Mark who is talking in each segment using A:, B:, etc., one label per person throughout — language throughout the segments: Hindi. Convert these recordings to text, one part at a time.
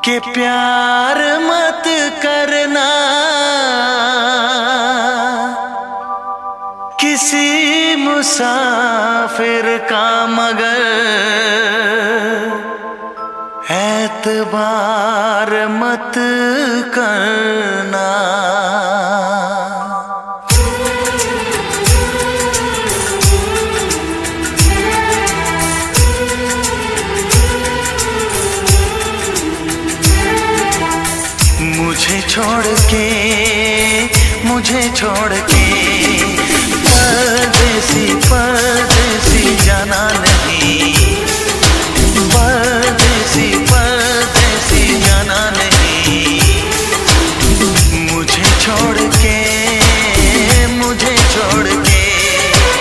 A: कि प्यार मत करना किसी मुसाफिर का, मगर एतबार मत करना। मुझे छोड़ के परदेसी परदेसी जाना नहीं, परदेसी परदेसी जाना नहीं। मुझे छोड़ के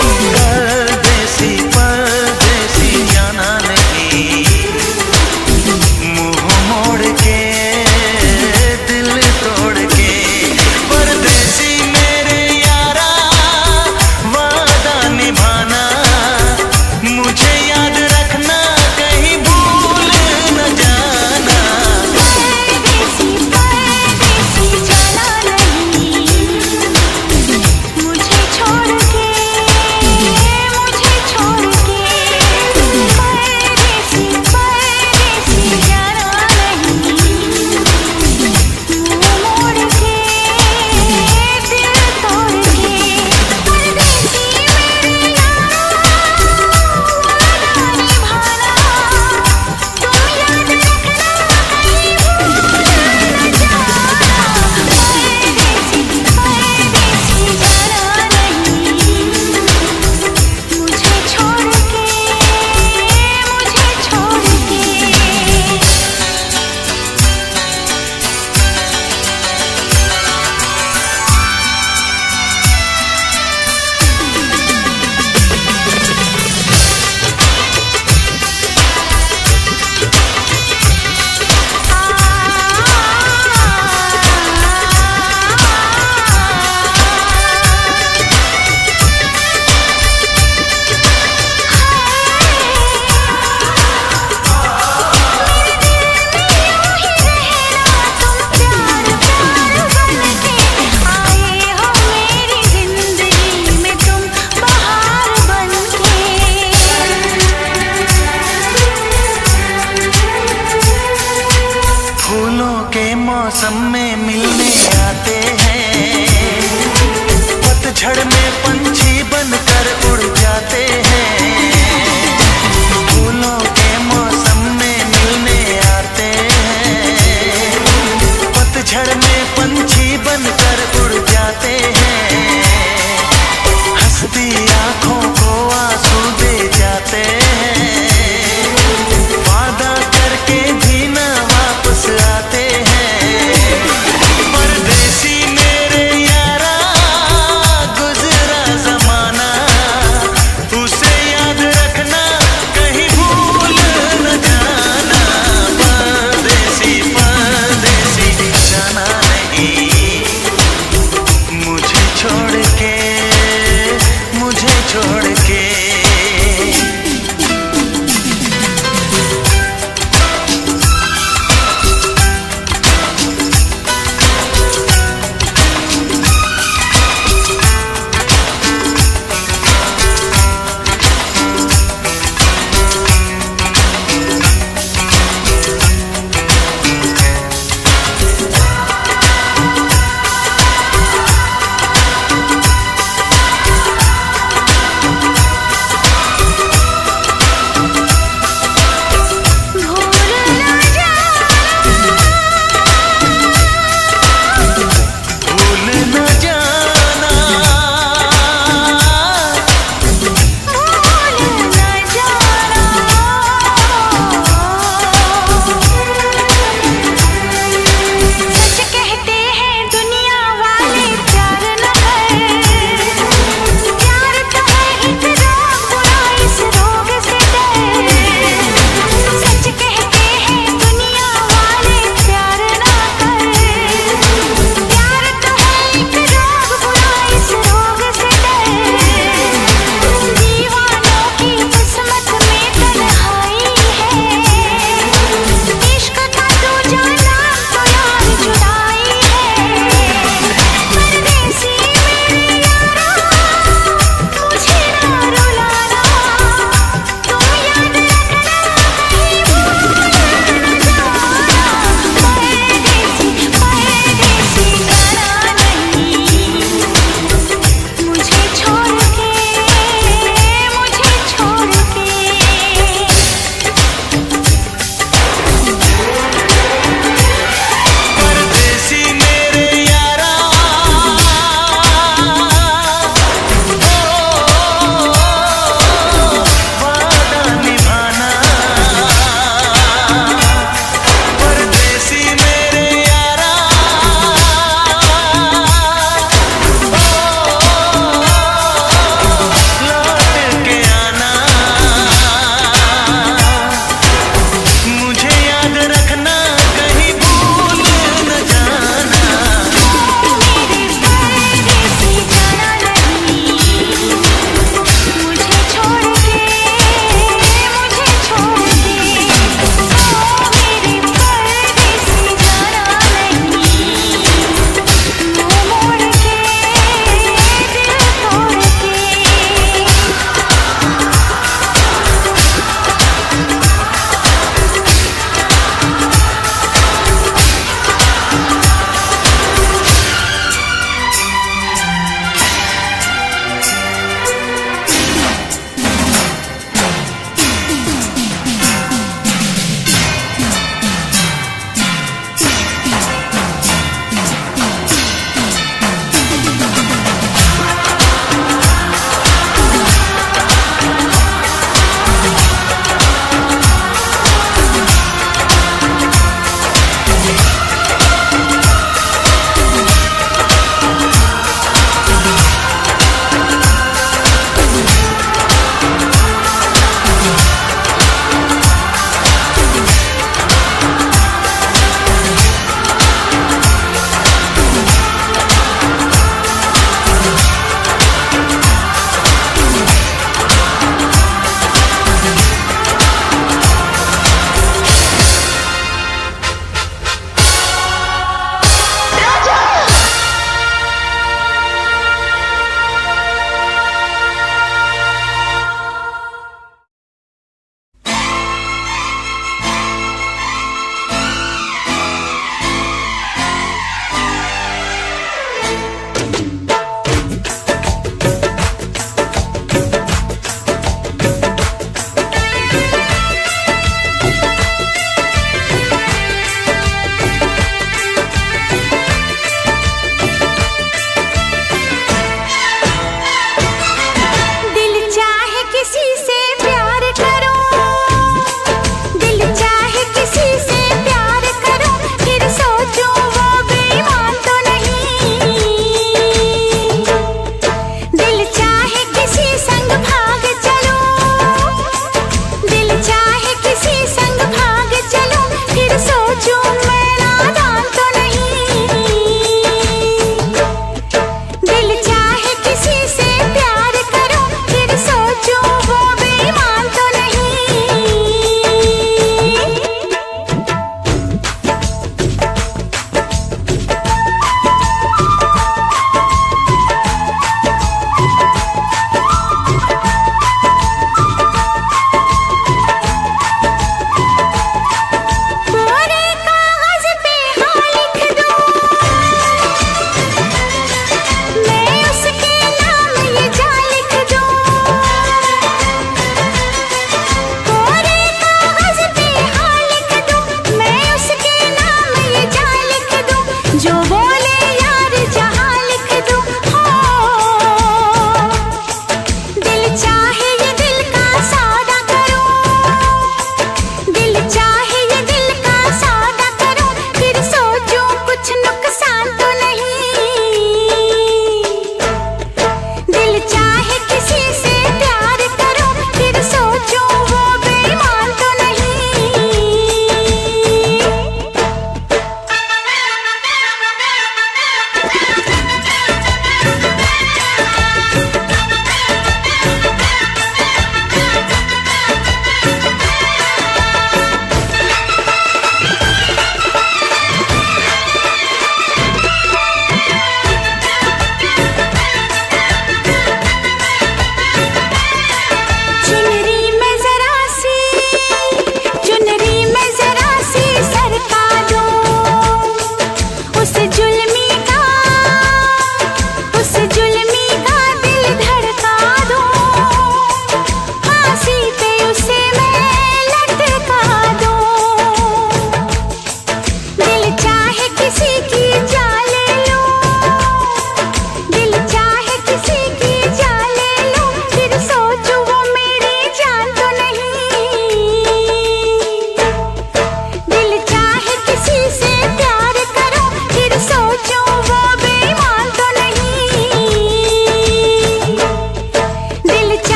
A: परदेसी परदेसी जाना नहीं। मुंह मोड़ के दिल तोड़ के परदेसी मेरे यारा वादा निभाना। मुझे याद रखना कहीं भूल न जाना।
B: परदेसी परदेसी जाना नहीं। मुझे छोड़ के परदेसी परदेसी जाना नहीं। मुंह मोड़ के दिल तोड़ के परदेसी मेरे यारा वादा निभाना। तुम याद रखना कहीं भूल न जाना। परदेसी परदेसी जाना नहीं। मुझे छोड़ के
A: मौसम में मिलने आते हैं, पतझड़ में पंछी बनकर उड़ जाते हैं। फूलों के मौसम में मिलने आते हैं, पतझड़ में पंछी बनकर उड़ जाते हैं। हंसती आंखों को आंसू दे जाते हैं, वादा करके भी ना वापस आते हैं। परदेसी मेरे यारा गुजरा जमाना, उसे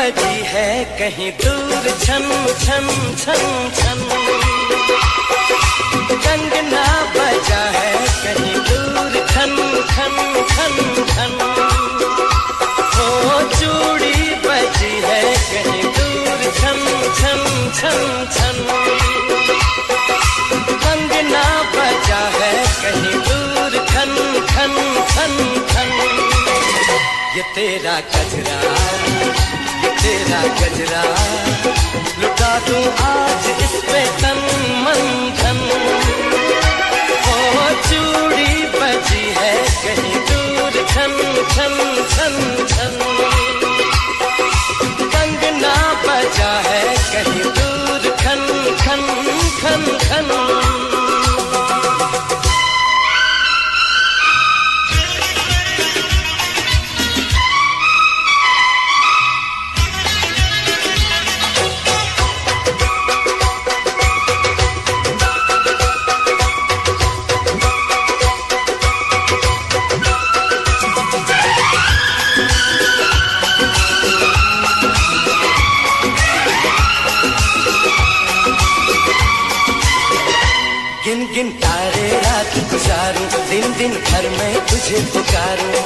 A: बजी है कहीं दूर छन छन छन छन, कंगना बजा है कहीं दूर खन खन खन खन, हो चूड़ी बजी है कहीं दूर छन छन छन छन, कंगना बजा है कहीं दूर खन खन खन खन। ये तेरा गजरा, ये तेरा गजरा, लुटा दूं आज इस पे तन मन धन, ओ चूड़ी बजी है कहीं दूर छन छन छन छन, कंगना बजा है कहीं दूर खन खन खन खन। गिन गिन तारे रात गुजारूं, दिन दिन भर मैं तुझे पुकारूं,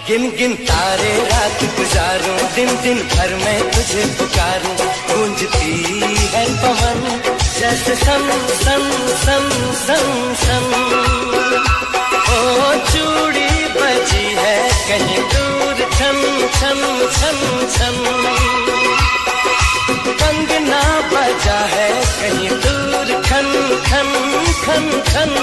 A: गिन गिन तारे रात गुजारूं, दिन दिन भर मैं तुझे पुकारूं, गूंजती है पवन जैसे सन सन सन सन सन, ओ चूड़ी बजी है कहीं दूर छन छन छन छन, कंगना बजा है कहीं दूर खन खन खन खन।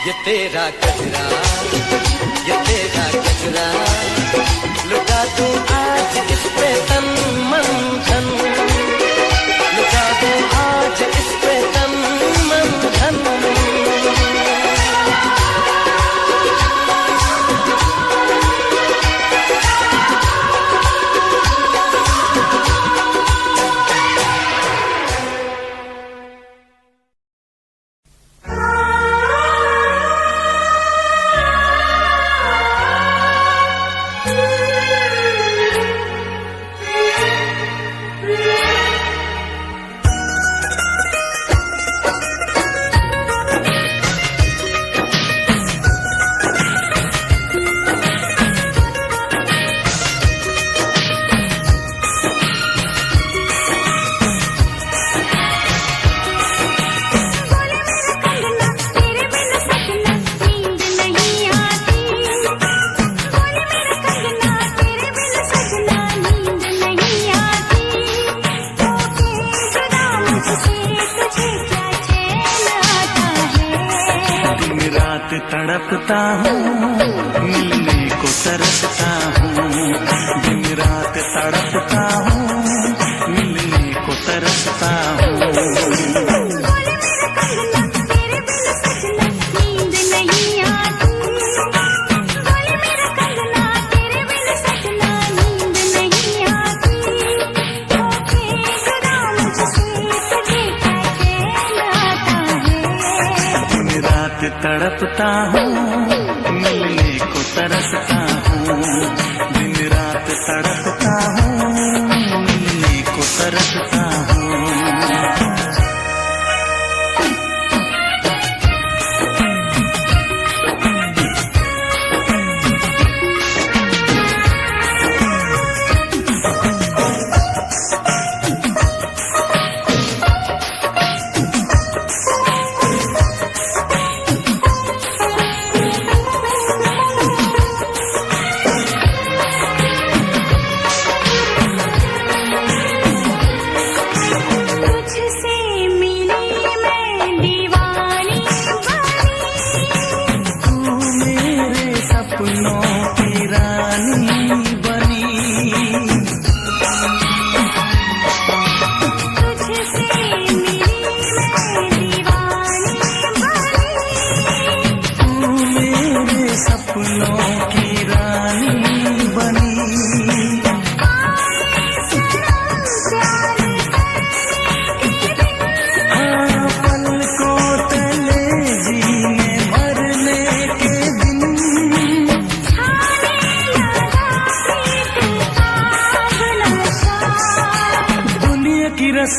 A: ये तेरा गजरा, ये तेरा गजरा, लुटा दूं आज इस पे तन मन धन, लुटा दूं आज इस पे तन मन धन।
C: तड़पता हूँ, मिलने को तरसता हूँ, दिन रात तड़पता हूँ, मिलने को तरसता हूँ। रात तड़पता हूँ, मिलने को तरसता हूँ। दिन रात तड़पता हूँ, मिलने को तरसता हूँ।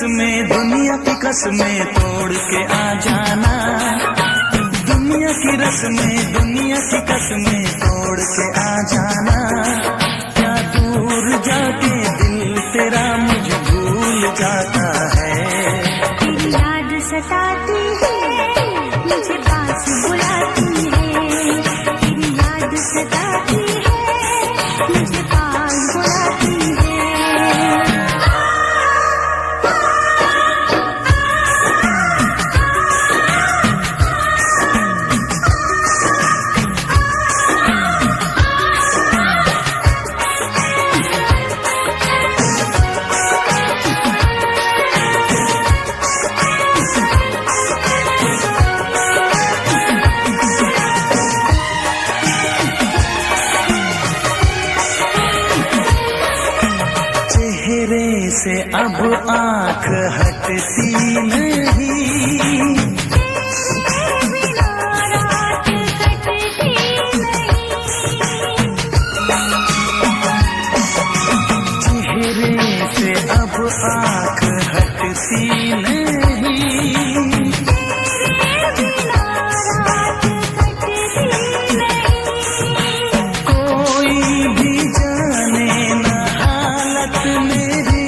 A: में दुनिया की कसमें तोड़ के आ जाना, दुनिया की रस्में दुनिया की कसमें तोड़ के आ जाना। क्या दूर जाके दिल तेरा मुझे भूल जाता है।
B: तेरी याद सताती है, मुझे पास बुलाती है। तेरी याद सताती है, मुझे पास बुलाती है।
A: से अब आँख हटती नहीं,
B: बिना रात कटती नहीं।
A: चेहरे से अब आँख हटती नहीं,
B: बिना रात कटती नहीं।
A: कोई भी जाने न हालत मेरी,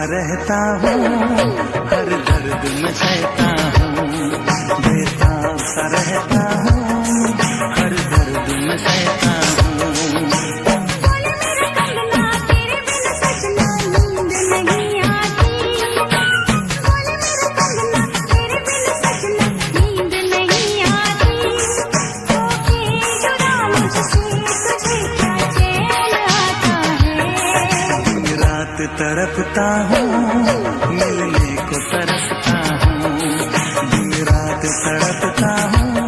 A: रहता हूँ हर दर्द में सहता हूँ, बेताब सा रहता हूँ हर दर्द में सहता हूँ।
B: बोले मेरा कंगना तेरे बिन सजना नींद नहीं आती। बोले मेरा कंगना तेरे बिन सजना नींद नहीं आती। होके जुदा मुझसे तुझे क्या चैन आता है।
A: दिन रात तड़पता हूँ, मिलने को तरसता हूँ। दिन रात तड़पता हूँ,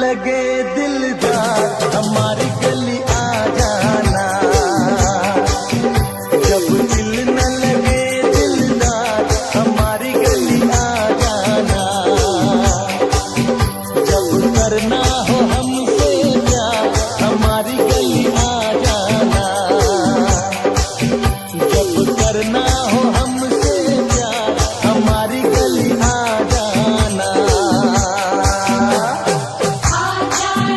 C: लगे दिलदार हमारी गली आ जाना। जब दिल न लगे दिलदार हमारी गली आ जाना। जब करना हो हमसे प्यार हमारी गली आ जाना। जब करना हो हमसे प्यार हमारी गली आ जाना।
B: आ जाना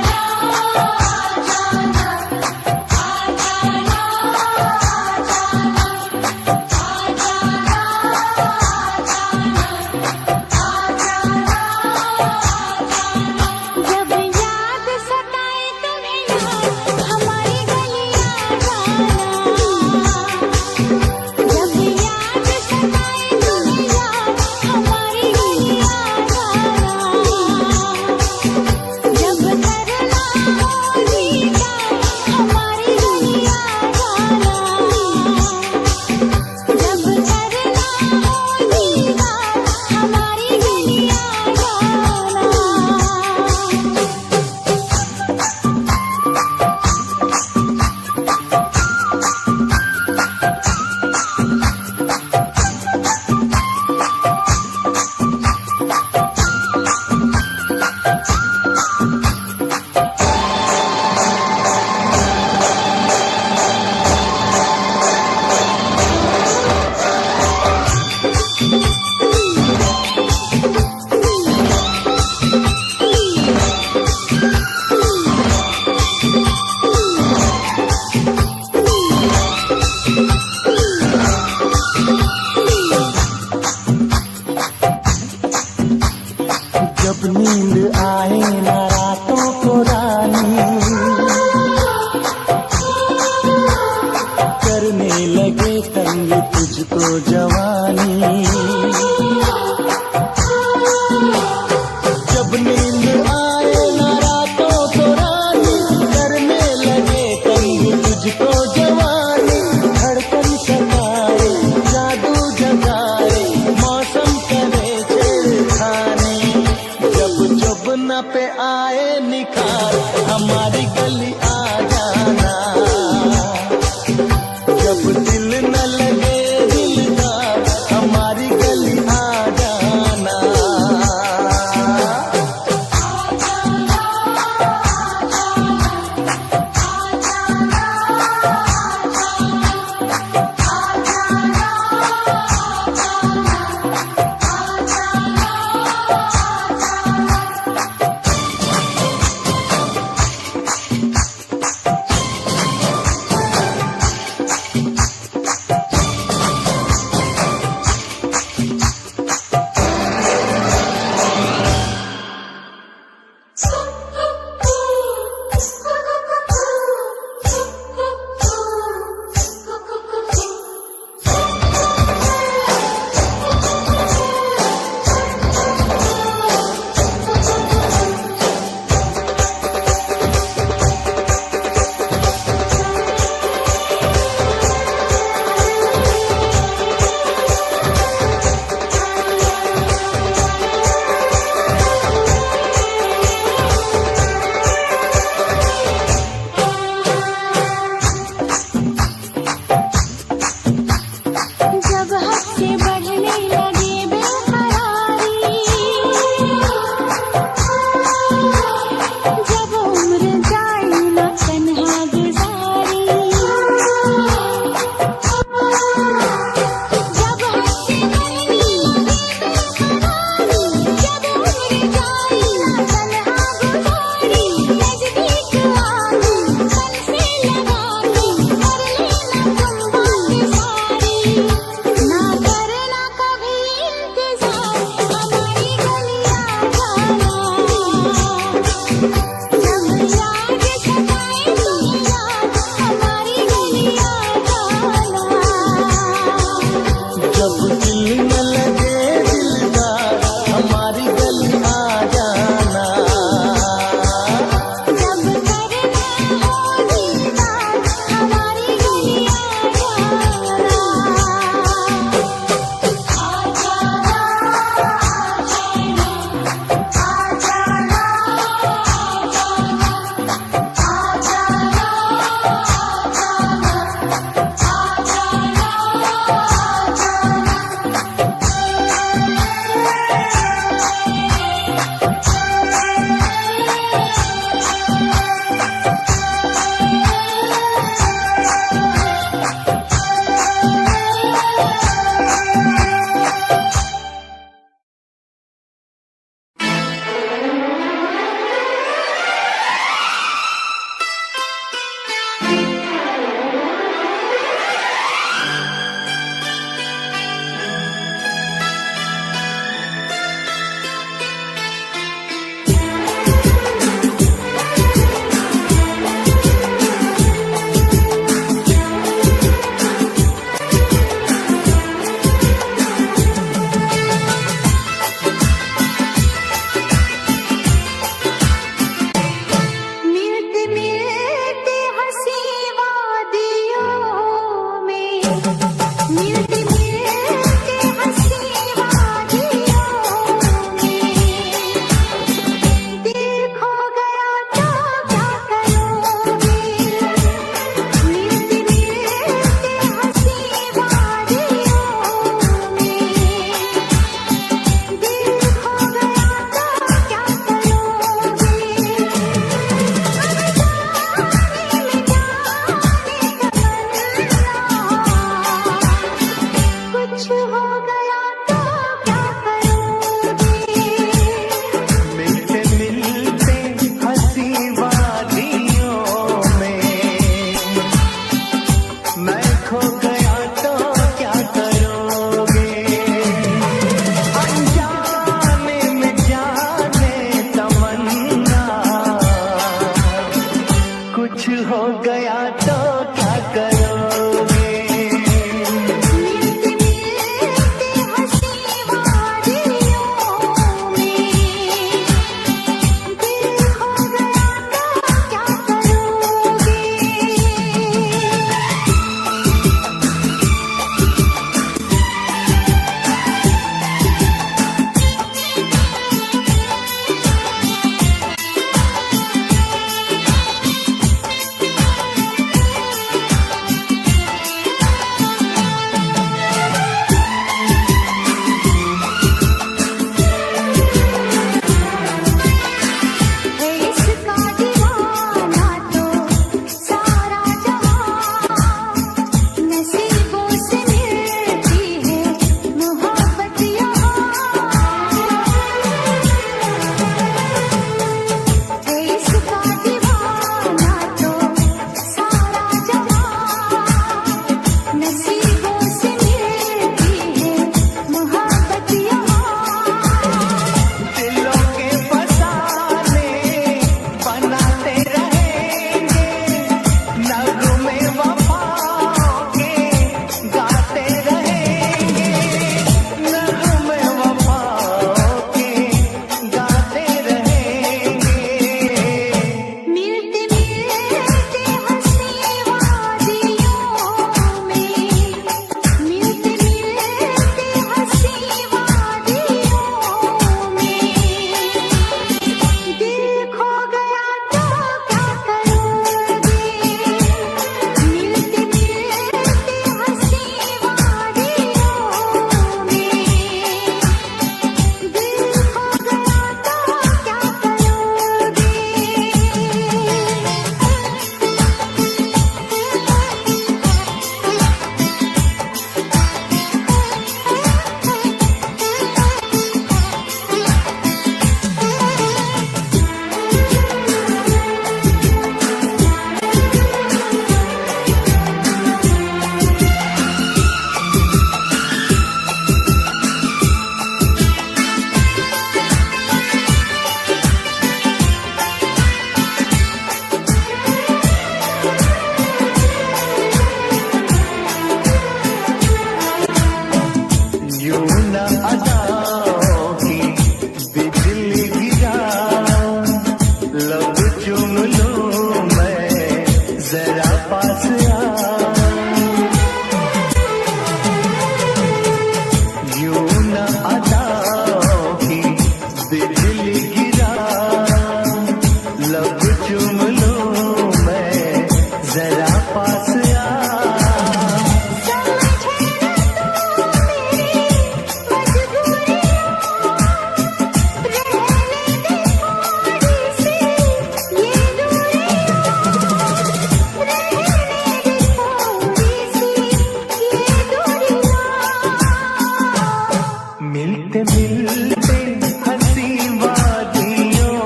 C: मिलते मिलते हंसी वादियों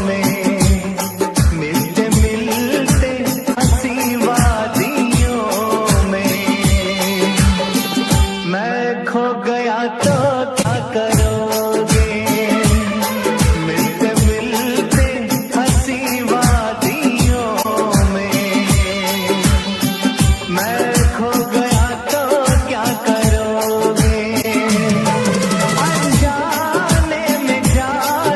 C: में, मिलते मिलते हंसी वादियों में, मैं खो गया तो क्या करोगे, मिलते मिलते हंसी वादियों में, मैं खो गया तो क्या करोगे, अनजाने में जादू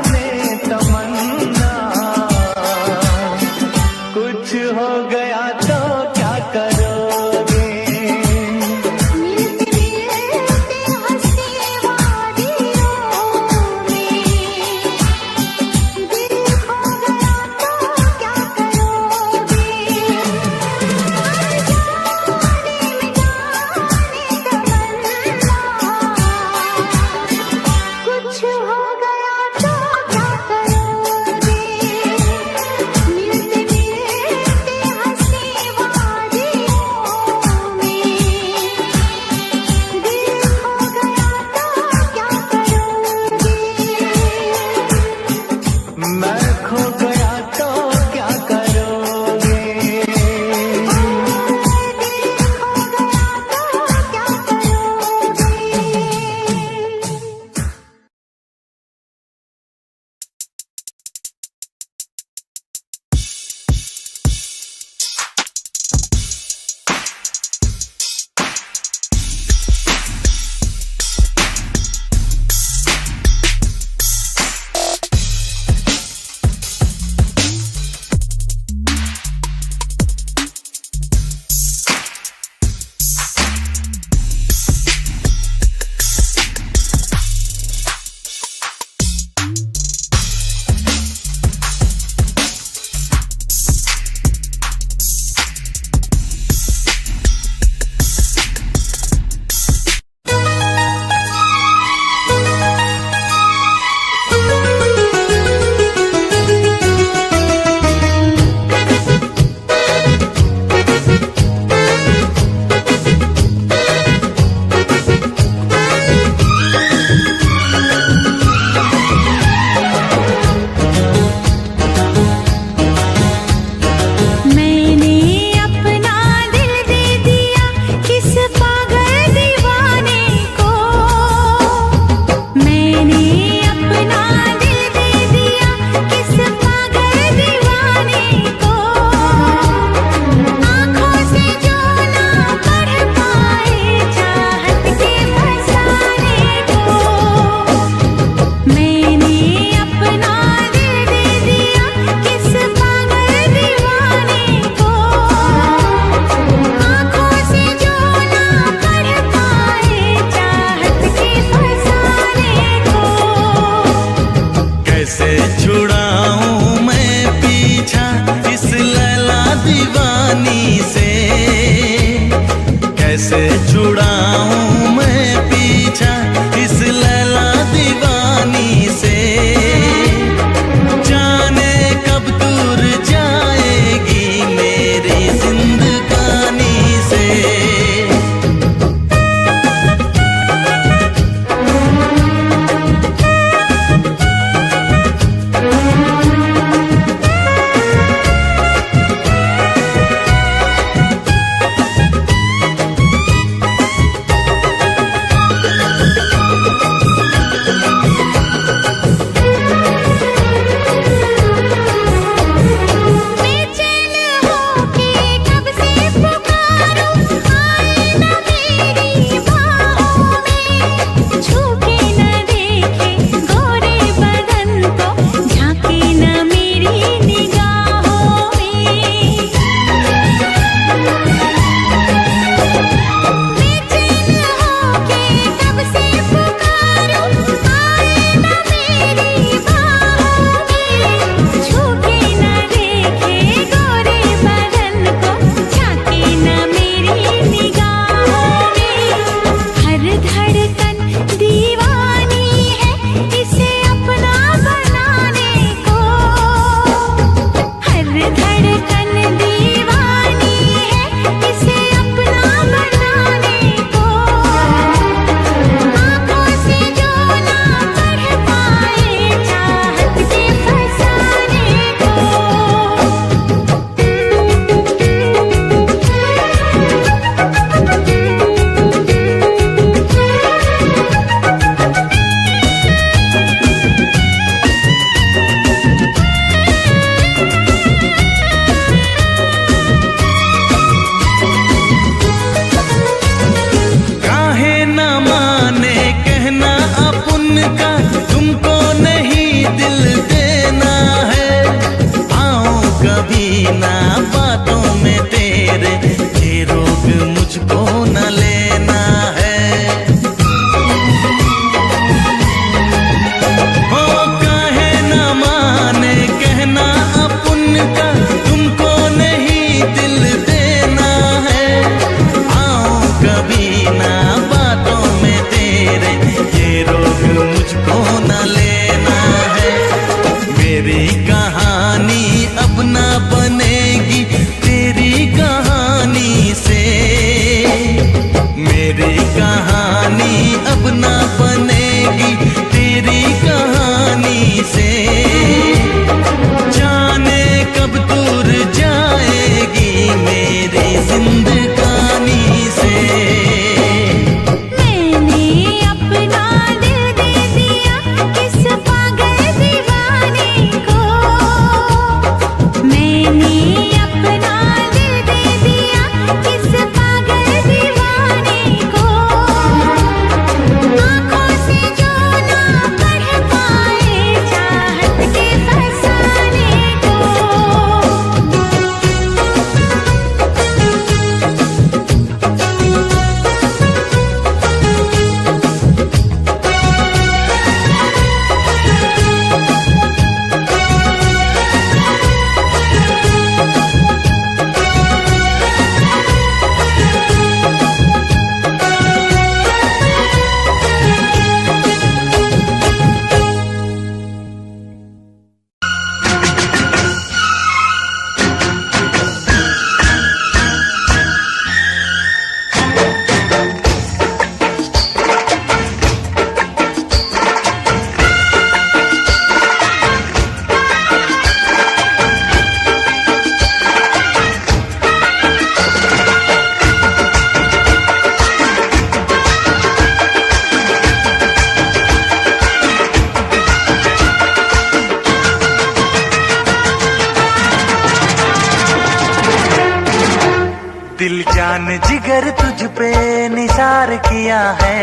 A: जान जिगर तुझ पे निसार किया है,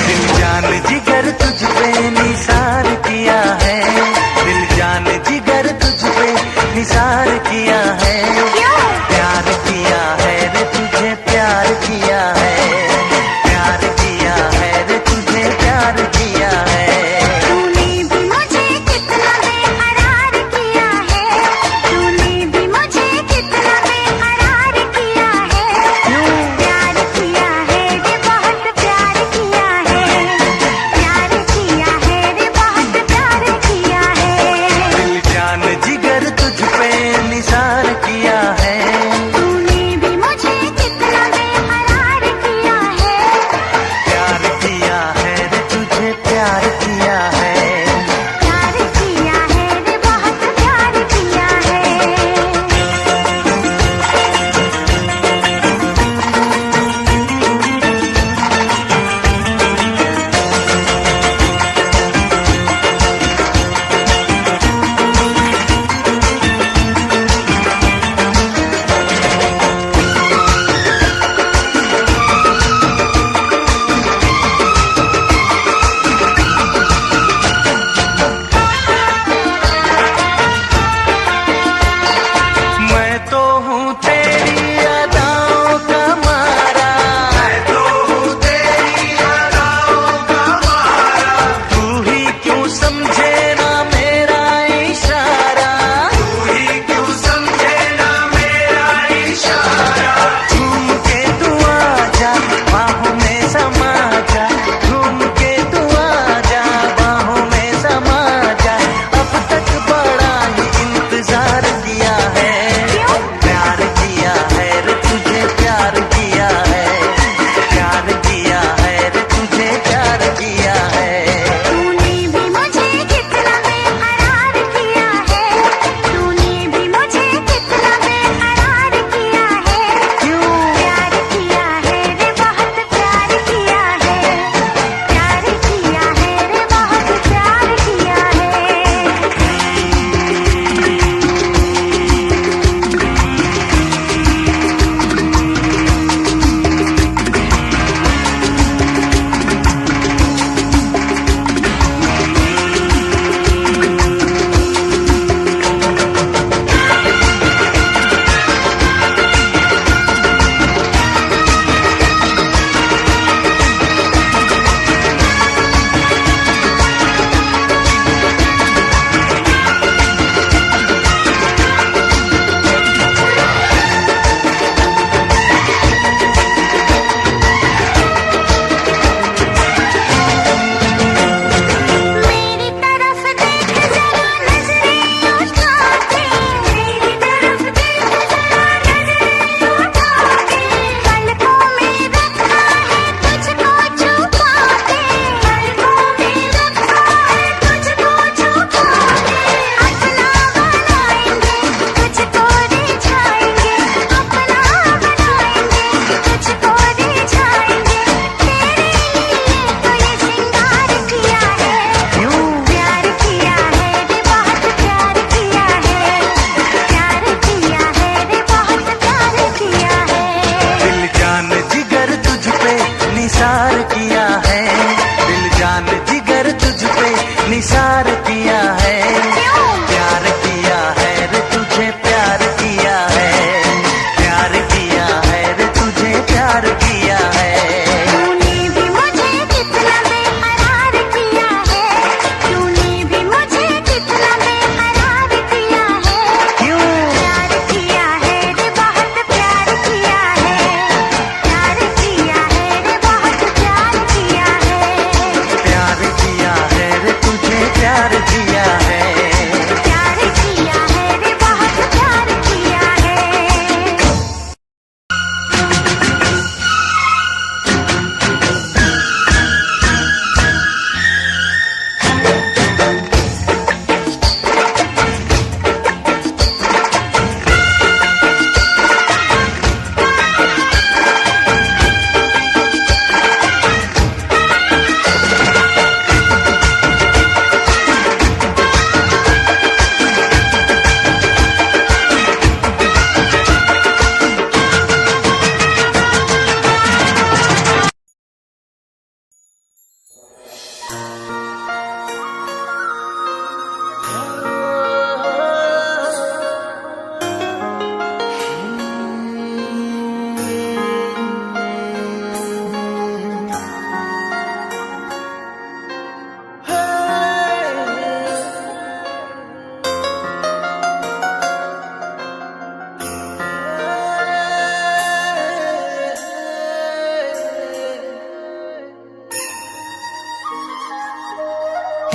A: दिल जान जिगर तुझ पे निसार किया है, दिल जान जिगर तुझ पे निसार किया है, प्यार किया है रे तुझे प्यार किया है, प्यार किया है रे तुझे प्यार किया है।
B: तूने भी मुझे कितना बेकरार किया है, तूने भी मुझे कितना बेकरार किया है,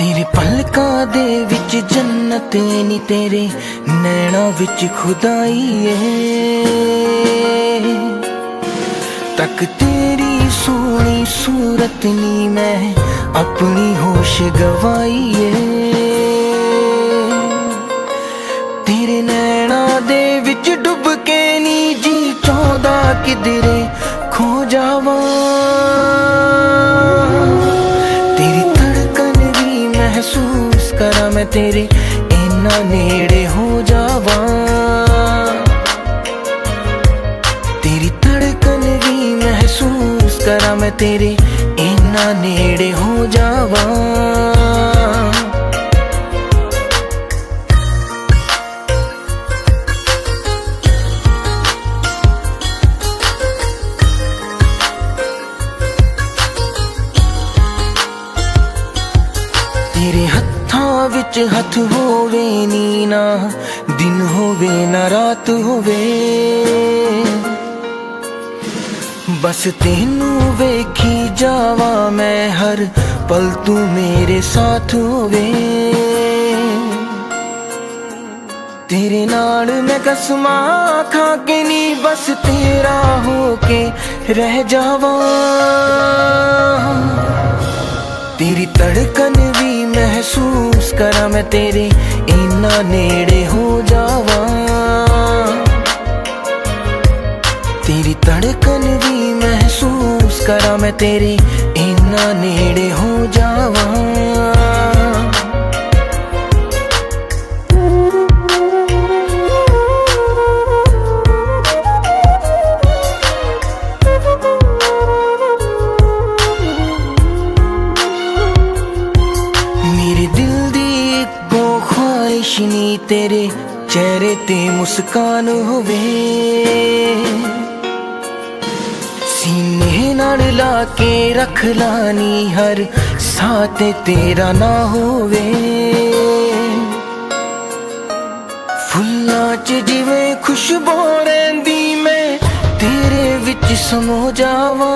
C: तेरे पलकां दे विच जन्नत नी, तेरे नैना विच खुदाई है। तक तेरी सोनी सूरत नी, मैं अपनी होश गवाई है। तेरे नैना दे विच डुब के नी जी चाहदा किधरे खो जावा। तेरी धड़कन भी महसूस करा मैं, तेरे इन्ना नेड़े हो जावा। तेरी धड़कन भी महसूस करा मैं, तेरे इन्ना नेड़े हो जावा। तेरे हत्थां विच हथ होवे नी, ना दिन होवे ना रात होवे। बस तेनू वेखी जावा मैं, हर पल तू मेरे साथ होवे। तेरे नाल मैं कसमां खा के नी, बस तेरा होके रह जावा। तेरी धड़कन भी महसूस करा मैं, तेरे इन्ना नेड़े हो जावा। तेरी धड़कन भी महसूस करा मैं, तेरे इन्ना नेड़े हो जावा। मेरे दिल दी इक्को ख्वाहिश नी, तेरे चेहरे ते मुस्कान होवे। सीने नाल ला के रख लानी, हर साथ तेरा ना होवे। फुल्लां च जिवें खुशबू रहिंदी, मैं तेरे विच समो जावा।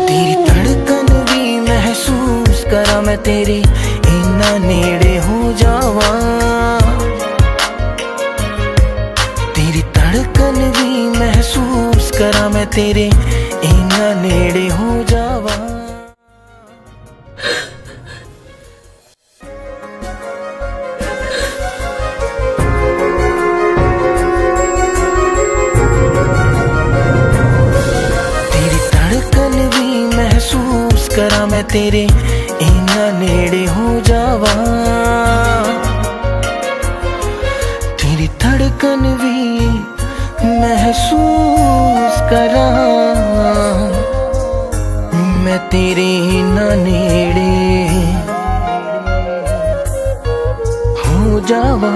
C: तेरी धड़कन भी महसूस करा मैं, तेरे इन्ना नेड़े हो जावा। तेरी धड़कन भी महसूस करा मैं, तेरे इन्ना नेड़े हो जावा। तेरी धड़कन भी महसूस करा मैं, तेरे इन्ना नेड़े हो जावा। तेरी धड़कन भी महसूस करा मैं, तेरे इन्ना नेड़े हो जावा।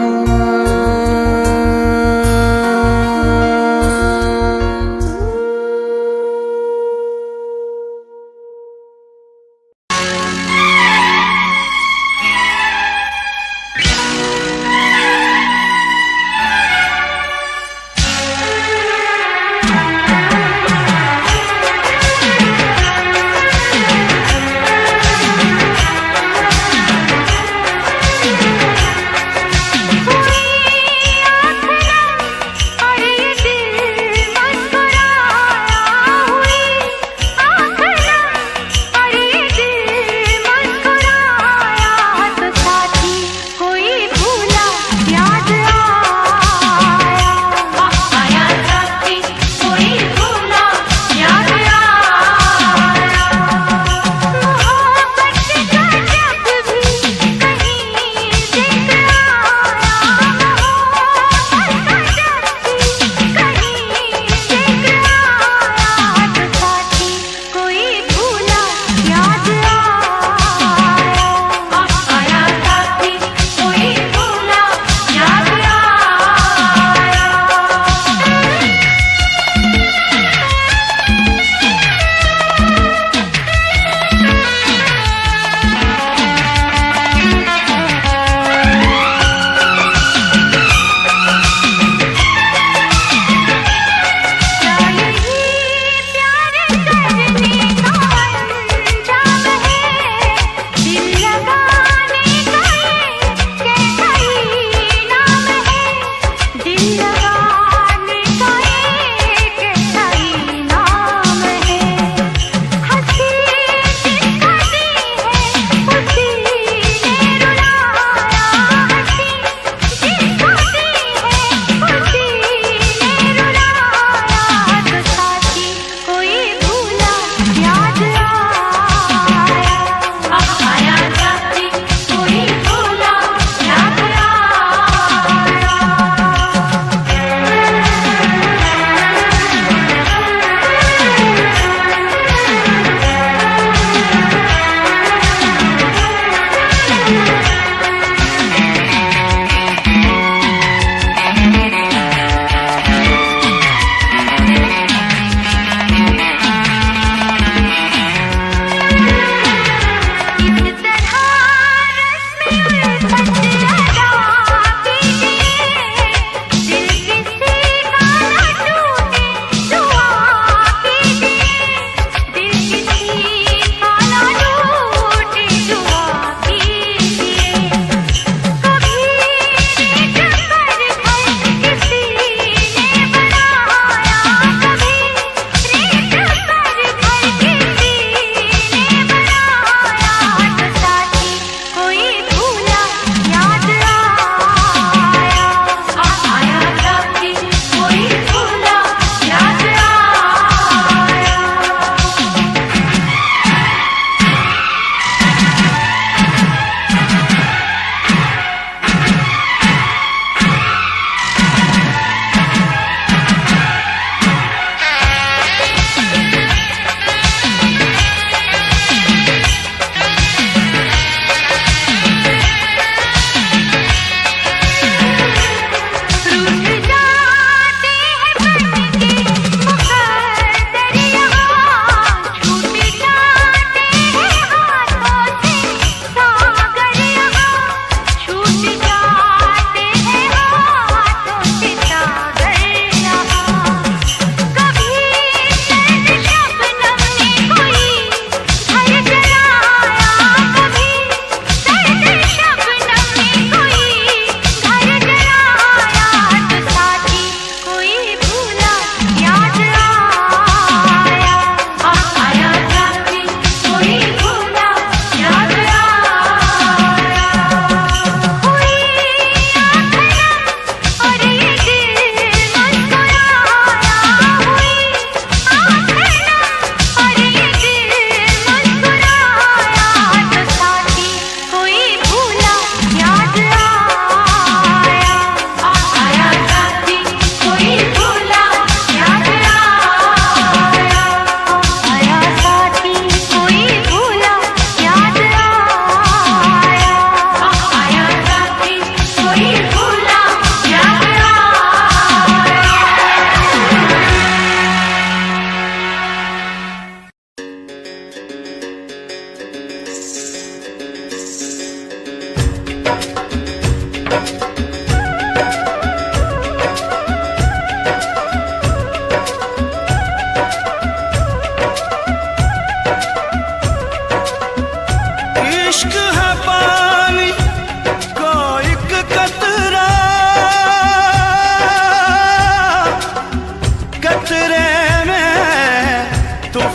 B: ओ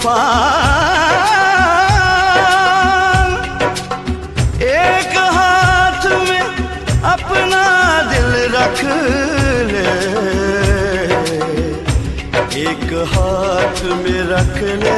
D: तूफान, एक हाथ में अपना दिल रख ले, एक हाथ में रख ले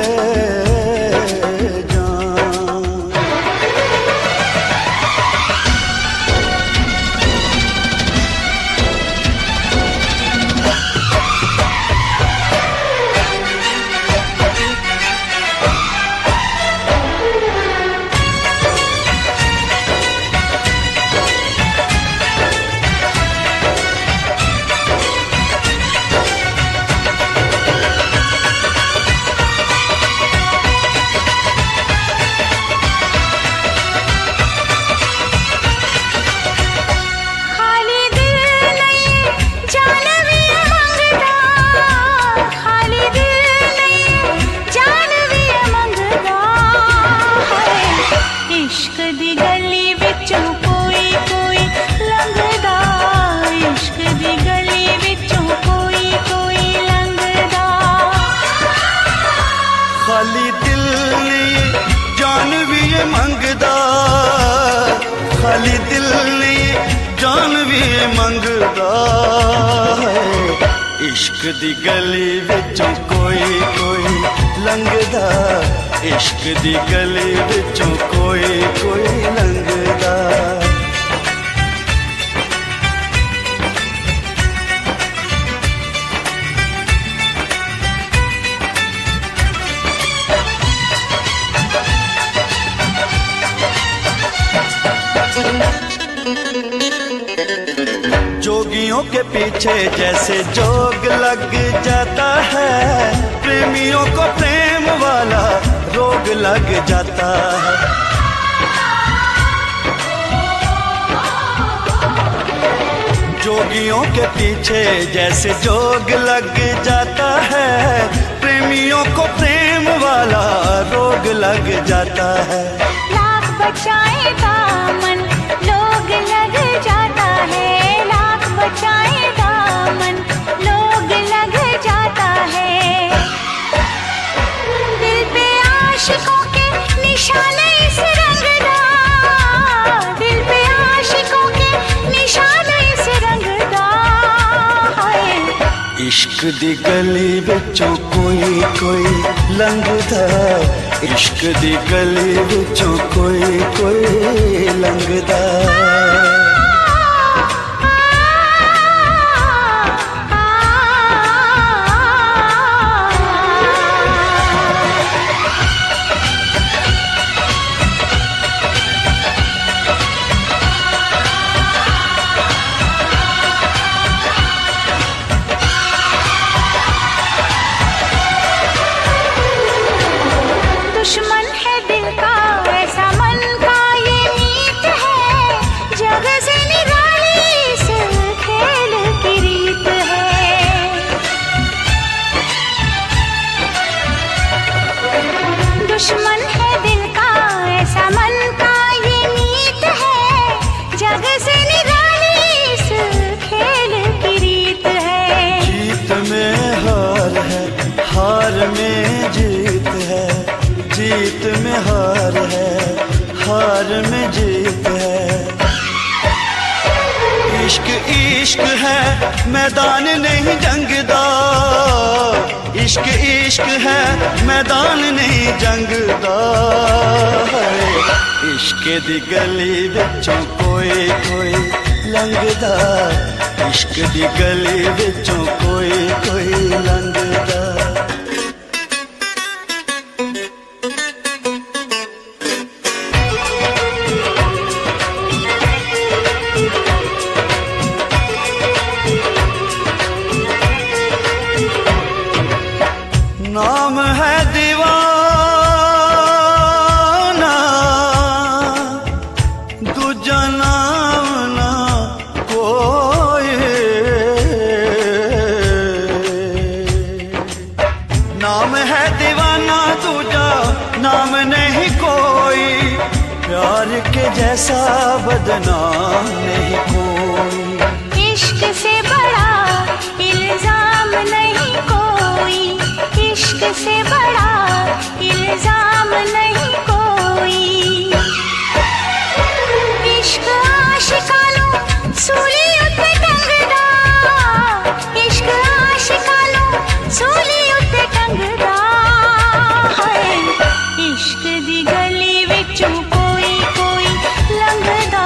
D: खाली दिल नहीं जान भी ये मंगदा, खाली दिल नहीं जान भी ये मंगदा है। इश्क दी गली विचों कोई कोई लंघदा, इश्क दी गली विचों कोई कोई लंघदा। जोगियों के पीछे जैसे जोग लग जाता है, प्रेमियों को प्रेम वाला रोग लग जाता है। जोगियों के पीछे जैसे जोग लग जाता है, प्रेमियों को प्रेम वाला रोग लग जाता है।
B: लाख बचाए दामन लोग लग जाता है, लाख बचाए दामन लोग लग जाता है। दिल पे आशिकों के निशाने इस रंगदा, दिल पे आशिकों के निशाने इस रंगदा है।
D: इश्क दी गली विचों कोई कोई लंघदा, इश्क दी गली विचों कोई कोई लंघदा।
B: दुश्मन है दिल का ऐसा मन का ये मीत है, जग से निराली इस खेल की रीत है। दुश्मन है दिल का ऐसा मन का ये मीत है, जग से निराली इस खेल की रीत है।
D: जीत में हार है, हार में जीत है, जीत में हार है, हार में जीत है। इश्क इश्क है मैदान नहीं जंगदा, इश्क इश्क है मैदान नहीं जंगदा है। इश्क दी गली विचों कोई कोई लंघदा, इश्क दी गली विचों कोई कोई लंघदा। नाम है दीवाना, दूजा नाम ना कोई। नाम है दीवाना दूजा नाम नहीं कोई, प्यार के जैसा बदनाम नहीं कोई।
B: इश्क से बड़ा इल्जाम नहीं कोई, इश्क इश्क से बड़ा इल्जाम नहीं कोई। इश्क आशिकानू सूली उत्ते टंगदा, इश्क आशिकानू सूली उत्ते टंगदा है। इश्क दी गली विचों कोई कोई लंघदा,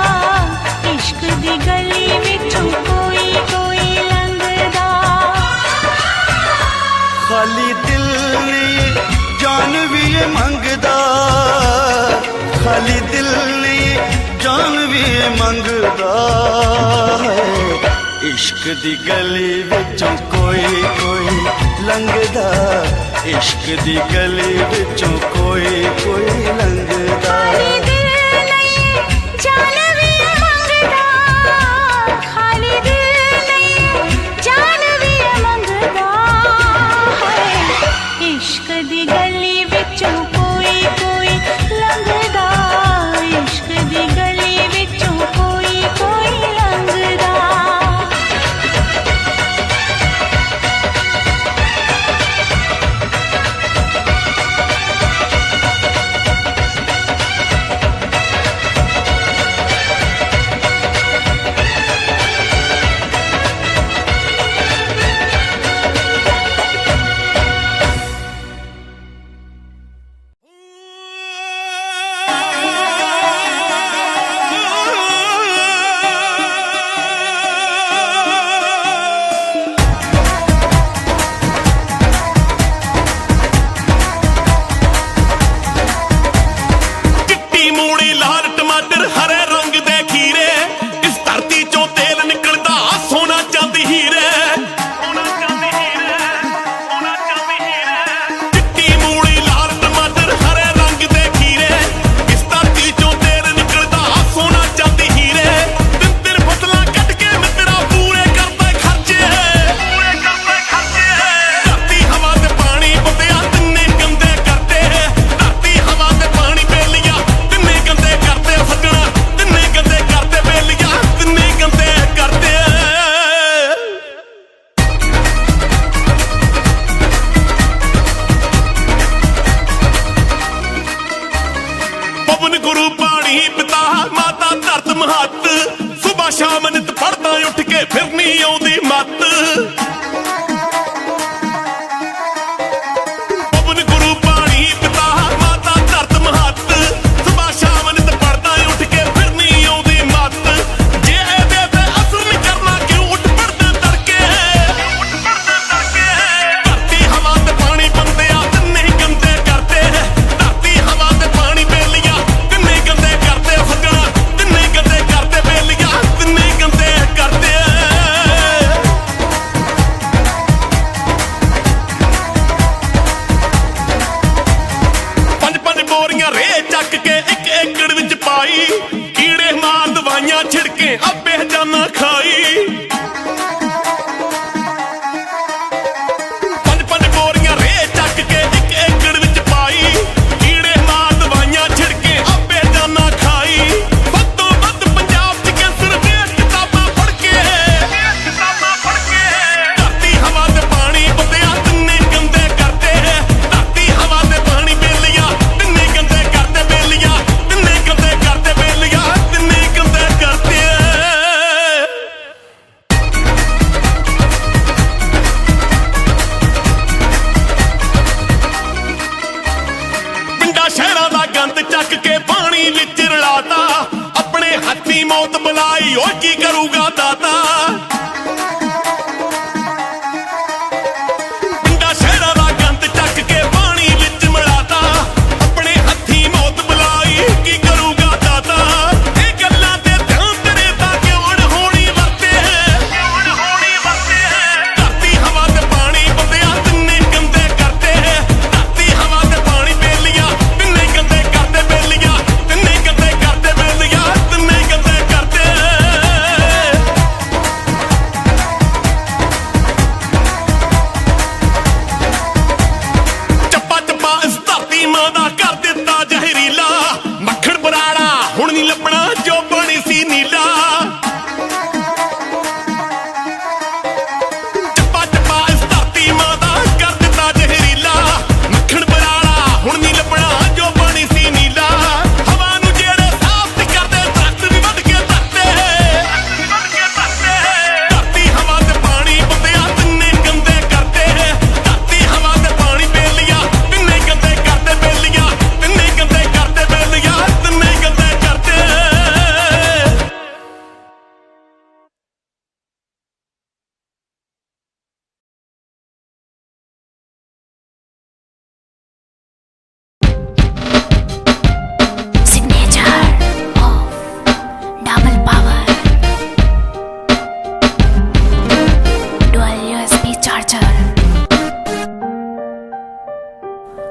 B: इश्क दी गली विचों कोई कोई लंघदा।
D: खाली दिल ने जान भी ये मंगदा, खाली दिल ने जान भी ये मंगदा है। इश्क दी गली विचों कोई कोई लंघदा, इश्क दी गली विचों कोई कोई लंघदा।
B: खाली दिल नहीं जान भी ये मंगदा, खाली दिल नहीं जान भी ये मंगदा है। इश्क दी गली विचों कोई कोई लंघदा, इश्क दी गली विचों कोई कोई लंघदा।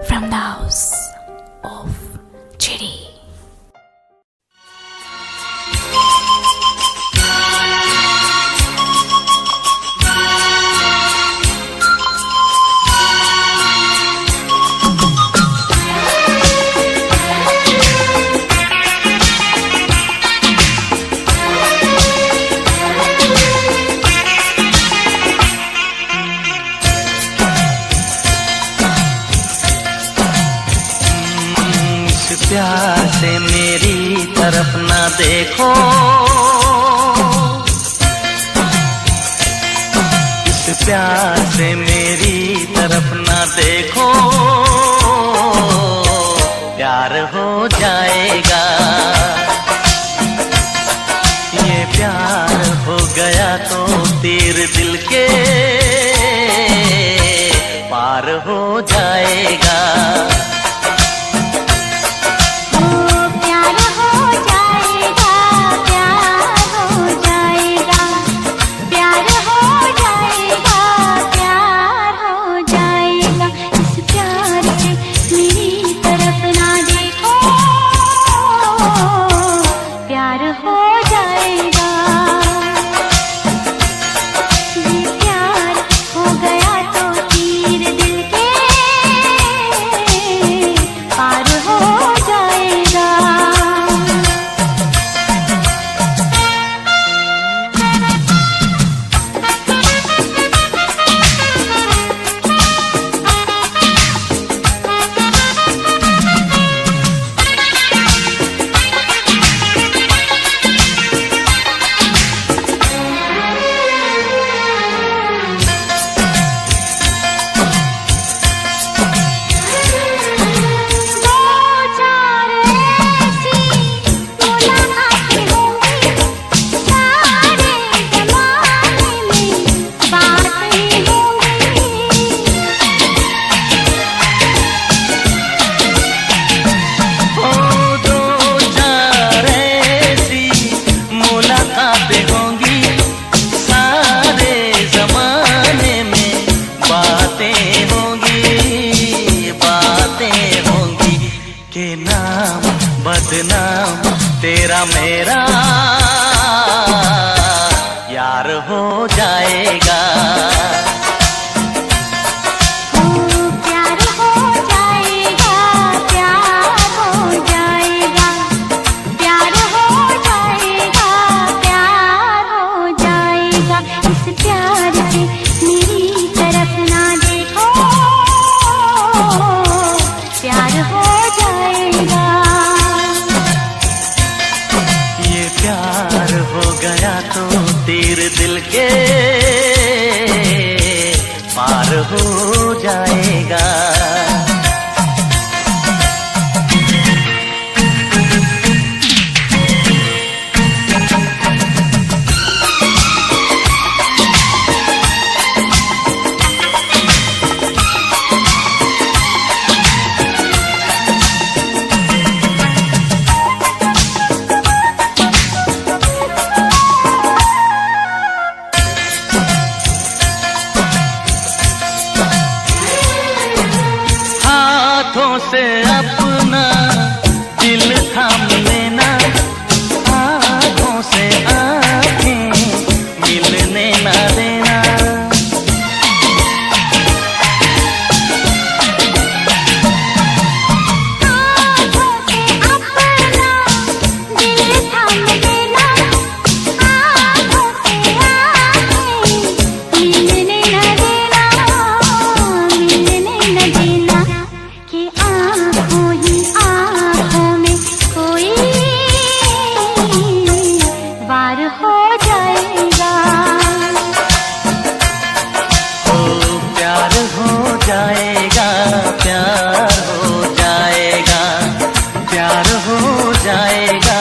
B: from the house of Chiri.
A: प्यार से मेरी तरफ ना देखो, इस प्यार से मेरी तरफ ना देखो, प्यार हो जाएगा। ये प्यार हो गया तो तीर दिल के पार हो जाएगा। बदनाम तेरा मेरा यार हो जाएगा।
B: प्यार हो जाएगा, प्यार हो जाएगा, प्यार हो जाएगा, प्यार हो जाएगा। इस प्यार से मेरी तरफ ना देखो, प्यार हो जाएगा।
A: प्यार हो गया तो तीर दिल के पार हो जाएगा। हाथों से अपना दिल थाम लेना, आँखों से आँखें मिलने ना देना।
B: हाथों से अपना दिल थाम लेना, आँखों से आँखें मिलने ना देना, मिलने ना देना। कि आँखों ही आँखों में कोई वार हो जाएगा।
A: ओ प्यार हो जाएगा, प्यार हो जाएगा, प्यार हो जाएगा,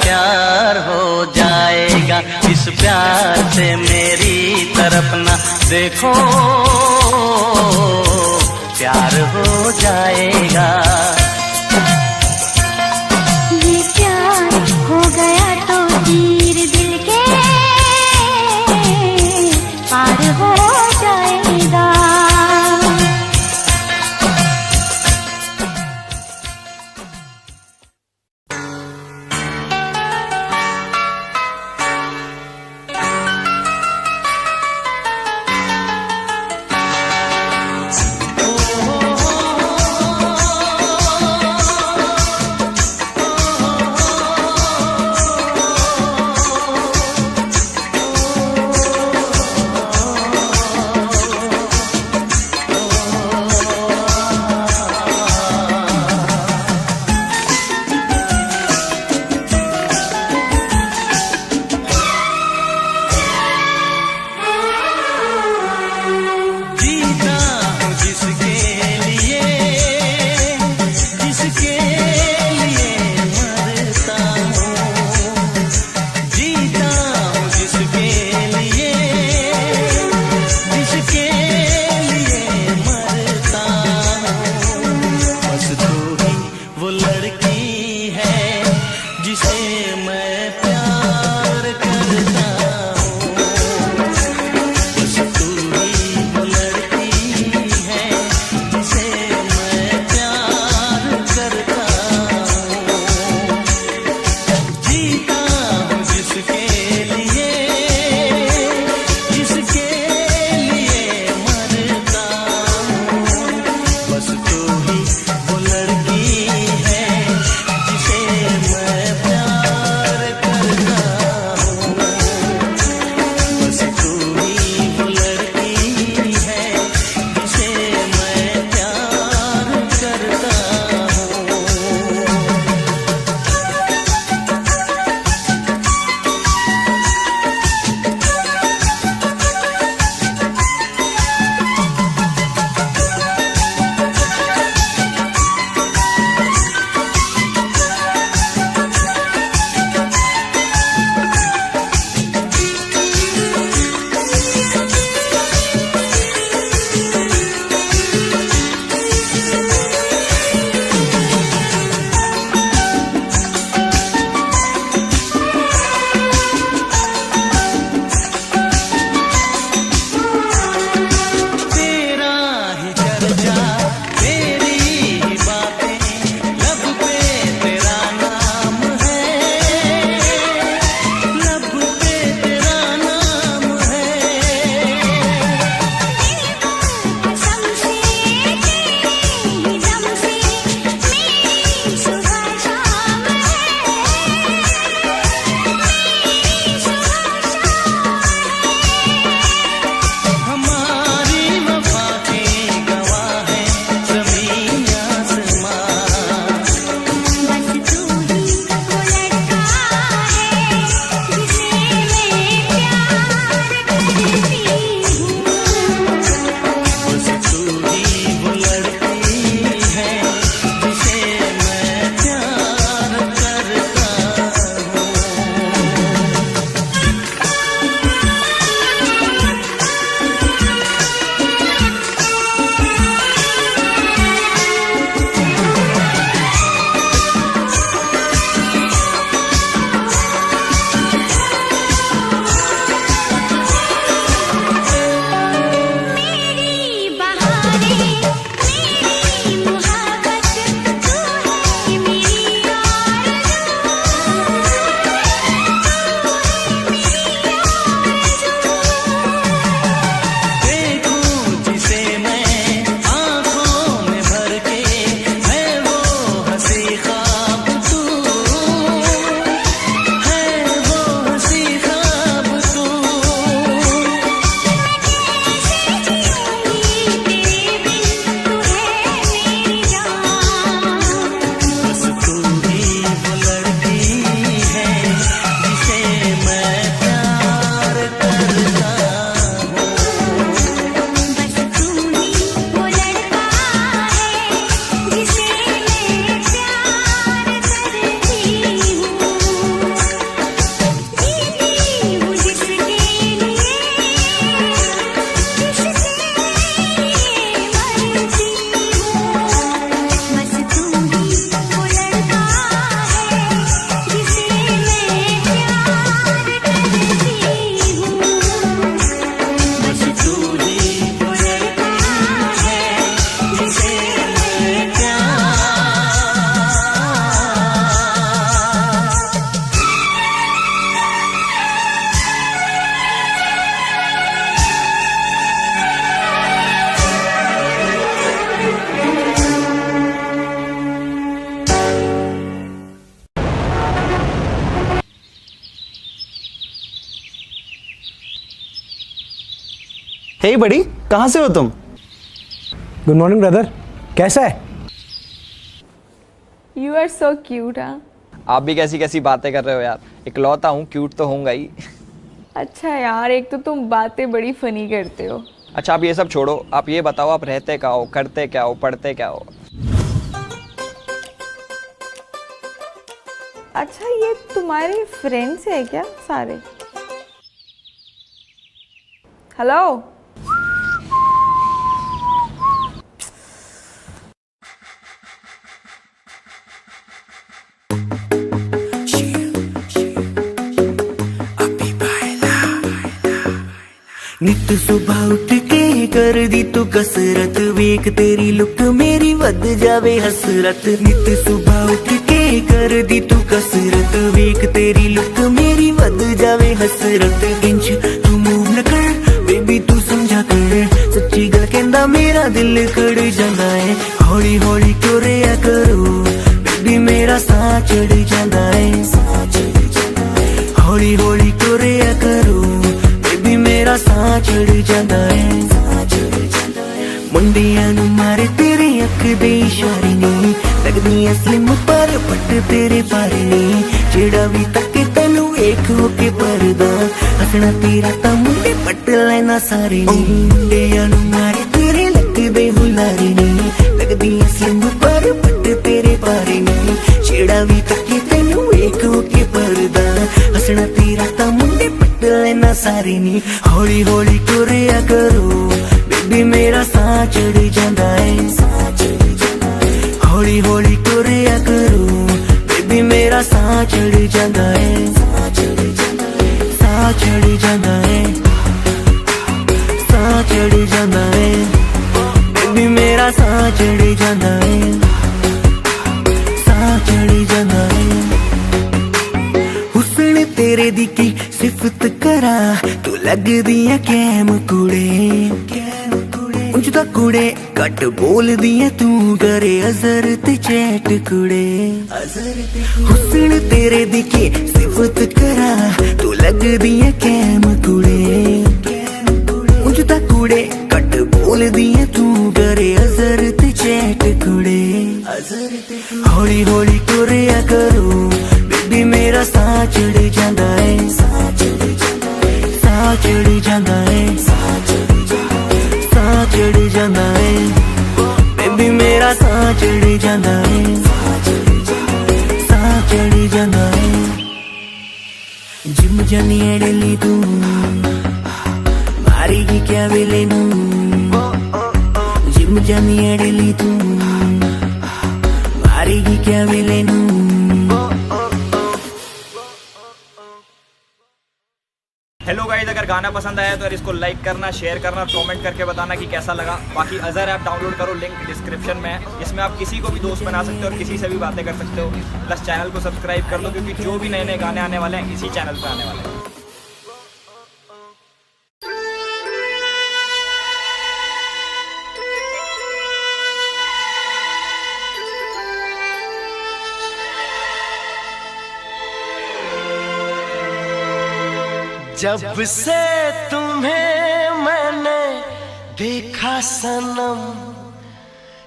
A: प्यार हो जाएगा। इस प्यार से मेरी तरफ ना देखो, प्यार हो जाएगा।
B: ये प्यार हो गया तो तीर दिल के पार हो जाएगा।
E: हे बड़ी, कहाँ से हो तुम?
F: गुड मॉर्निंग ब्रदर, कैसा है?
G: You are so cute. हाँ,
H: आप भी कैसी कैसी बातें कर रहे हो यार, इकलौता हूँ, क्यूट तो होऊंगा ही।
G: अच्छा यार, एक तो तुम बातें बड़ी फनी करते हो।
H: अच्छा आप ये सब छोड़ो, आप ये बताओ आप रहते क्या हो, करते क्या हो, पढ़ते क्या हो?
G: अच्छा ये तुम्हारे फ्रेंड्स है क्या सारे? हेलो,
C: नित सुबह उठ के कर दी तू कसरत, वेख तेरी लुक मेरी वध जावे हसरत। नित सुबह उठ के कर दी तू कसरत, वेख तेरी लुक मेरी वध जावे हसरत। इंच तू मूव न कर बेबी तू समझा कर, सच्ची गल कहंदा मेरा दिल कड़ जांदा है। हौली हौली क्यों रिया करो बेबी मेरा साह चढ़ जांदा है। हौली हौली क्यों रिया करो मेरा साह चढ़ जांदा है। मुंडियां नू मारे तेरे अख दे इशारे नी, लगदी स्लिम पर पट तेरे पारे नी। जेड़ा भी तके तैनू वेख होके परदा, हसना तेरा तां मुंडे पट लेना सारे नी। मुंडियां नू मारे तेरे लक दे हुलारे नी, लगदी स्लिम पर पट तेरे पारे नी। जेड़ा भी तके तैनू वेख होके परदा, हसना तेरा तां मुंडे लेना सारे नी। हौली हौली क्यों रिया करो बेबी मेरा साह चढ़ जांदा है। हौली हौली क्यों रिया करो बेबी मेरा साह चढ़ जांदा है। साह चढ़ जांदा है, साह चढ़ जांदा है बेबी मेरा साह चढ़ जांदा है। साह चढ़ जांदा है। हुस्न तेरे दी की सिफत करा, तू लगदी है कैम कुड़े। उंज दा कुड़े घट बोलदी है तू, करे अजर ते चैट कुड़े। हुस्न तेरे दी की सिफत करा, तू लगदी है कैम कुड़े। उंज दा कुड़े घट बोलदी है तू, करे अजर ते चैट कुड़े। हौली हौली क्यों रिया करो बेबी मेरा साह चढ़ जांदा है। साह चढ़ जांदा है, साह चढ़ जांदा है बेबी मेरा साह चढ़ जांदा है। साह चढ़ जांदा है। जिम जानी एडली तू मारेगी क्या वेले नू। जिम जानी एडली तू मारेगी क्या वेले नू।
H: हेलो गाइस, अगर गाना पसंद आया तो यार इसको लाइक करना, शेयर करना, कमेंट करके बताना कि कैसा लगा। बाकी अजहर ऐप डाउनलोड करो, लिंक डिस्क्रिप्शन में है। इसमें आप किसी को भी दोस्त बना सकते हो और किसी से भी बातें कर सकते हो। प्लस चैनल को सब्सक्राइब कर लो, क्योंकि जो भी नए नए गाने आने वाले हैं इसी चैनल पर आने वाले हैं।
A: जब से तुम्हें मैंने देखा सनम,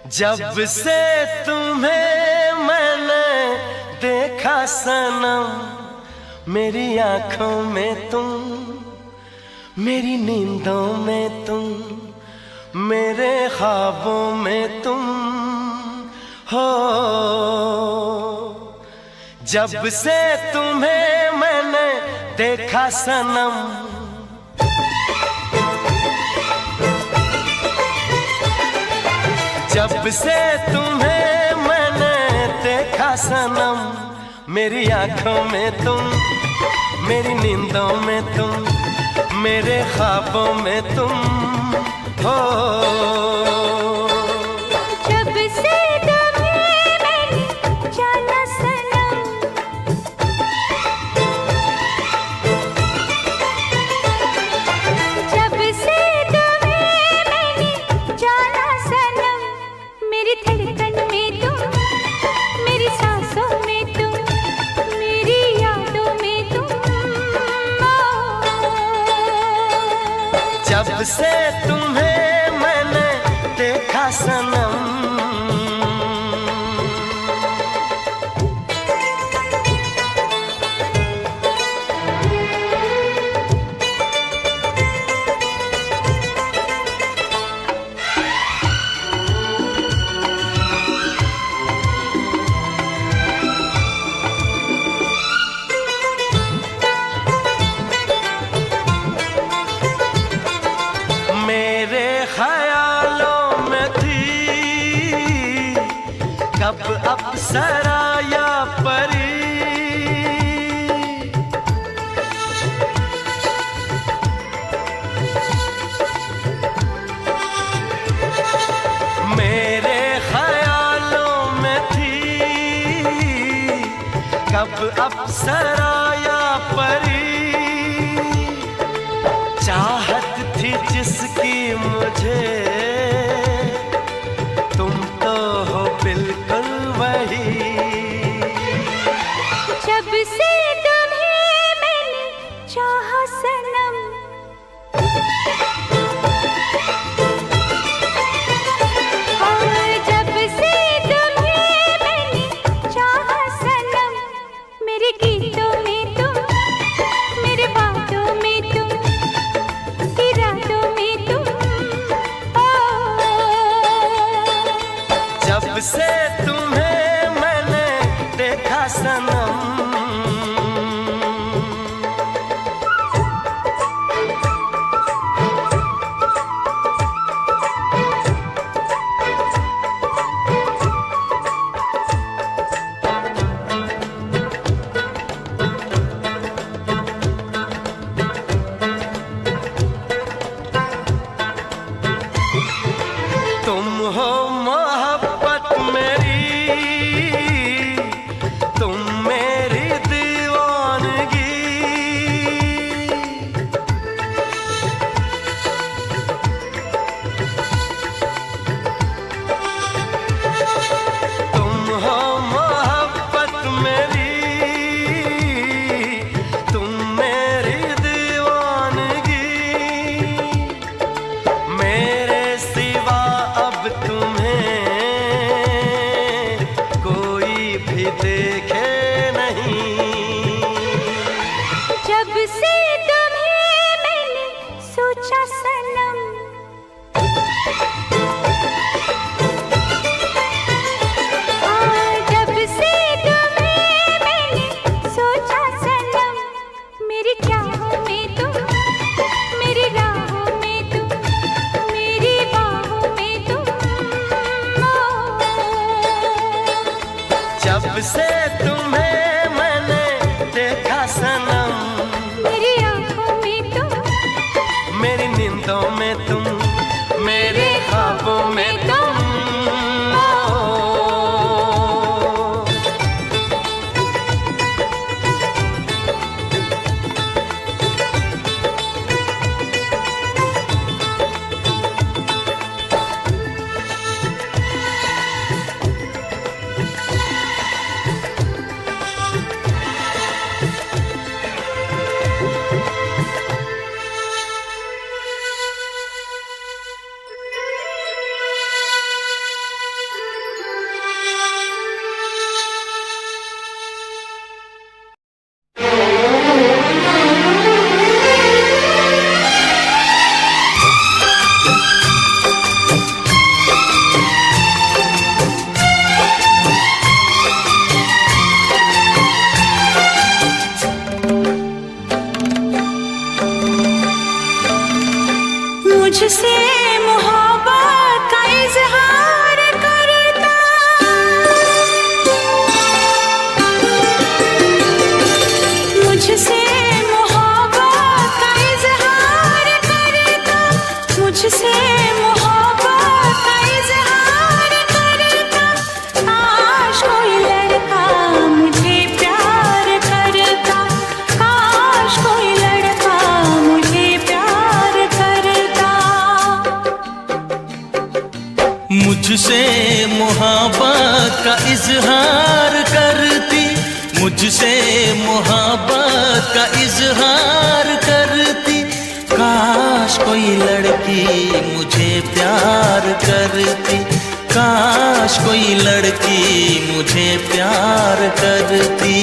A: जब से तुम्हें मैंने देखा सनम, मेरी आंखों में तुम, मेरी नींदों में तुम, मेरे ख्वाबों में तुम हो। जब से तुम्हें मैंने देखा सनम, जब से तुम्हें मैंने देखा सनम, मेरी आंखों में तुम, मेरी नींदों में तुम, मेरे ख्वाबों में तुम हो। जब से तुम्हें मैंने देखा सनम, मेरे ख्यालों में थी कब अप्सरा या परी, मेरे ख्यालों में थी कब अप्सरा या परी, चाहत थी जिसकी मुझे तुम तो हो बिल्कुल वही।
B: जब से तुम्हें मैंने चाहा सनम, और जब से तुम्हें मैंने चाहा सनम, मेरे गीतों में तुम, मेरे बातों में तुम, इरादों में तुम,
A: जब से तुम्हें मैंने देखा सनम, तुम हो मोहब्बत मेरी, तुम मेरी दीवानगी, तुम हो मोहब्बत मेरी, तुम मेरी दीवानगी, मेरे सिवा अब तुम्हें कोई भी देखे नहीं।
B: जब से तुम्हें मैंने सोचा सनम, जब से तुम्हें मैंने सोचा सनम, मेरी चाहों में तुम, मेरी राहों में तुम, मेरी बाहों में तुम,
A: जब से तुम्हें मैंने देखा सनम,
B: मेरी आँखों में तुम,
A: मेरी नींदों में तुम, मेरे ख्वाबों में तुम।
B: मुझसे मोहब्बत का इजहार करता, मुझसे मोहब्बत का इजहार करता, मुझसे मोहब्बत का इजहार करता, काश कोई लड़का मुझे प्यार करता, काश कोई लड़का मुझे प्यार करता।
E: मुझसे मोहब्बत का इजहार करती, मुझसे मोहब्बत का इजहार करती, काश कोई लड़की मुझे प्यार करती, काश कोई लड़की मुझे प्यार करती।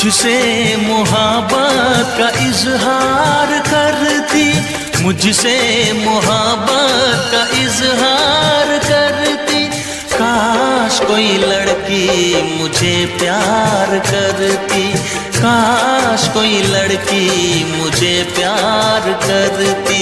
E: मुझसे मोहब्बत का इजहार करती, मुझसे मोहब्बत का इजहार करती। काश कोई लड़की मुझे प्यार करती, काश कोई लड़की मुझे प्यार करती।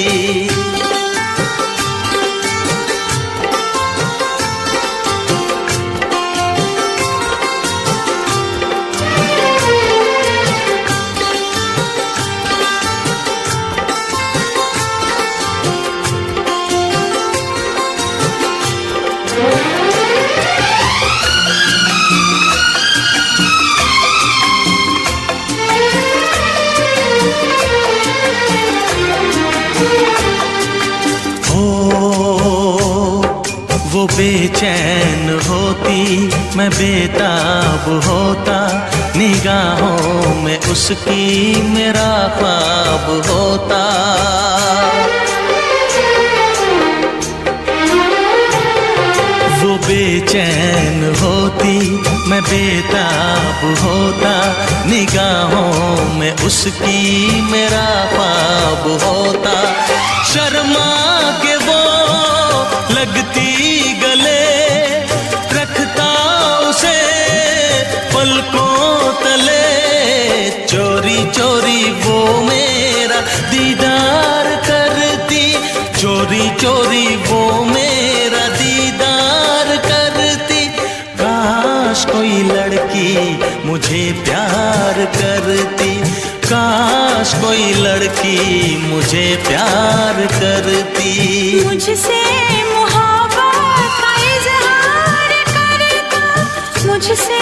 E: वो बेचैन होती, मैं बेताब होता, निगाहों में उसकी मेरा ख्वाब होता। वो बेचैन होती, मैं बेताब होता, निगाहों में उसकी मेरा ख्वाब होता। शर्मा के वो लगती गले, रखता उसे पलकों तले, चोरी चोरी वो मेरा दीदार करती, चोरी चोरी वो मेरा दीदार करती। काश कोई लड़की मुझे प्यार करती, काश कोई लड़की मुझे प्यार करती।
B: मुझसे मोहब्बत का इजहार करता, मुझसे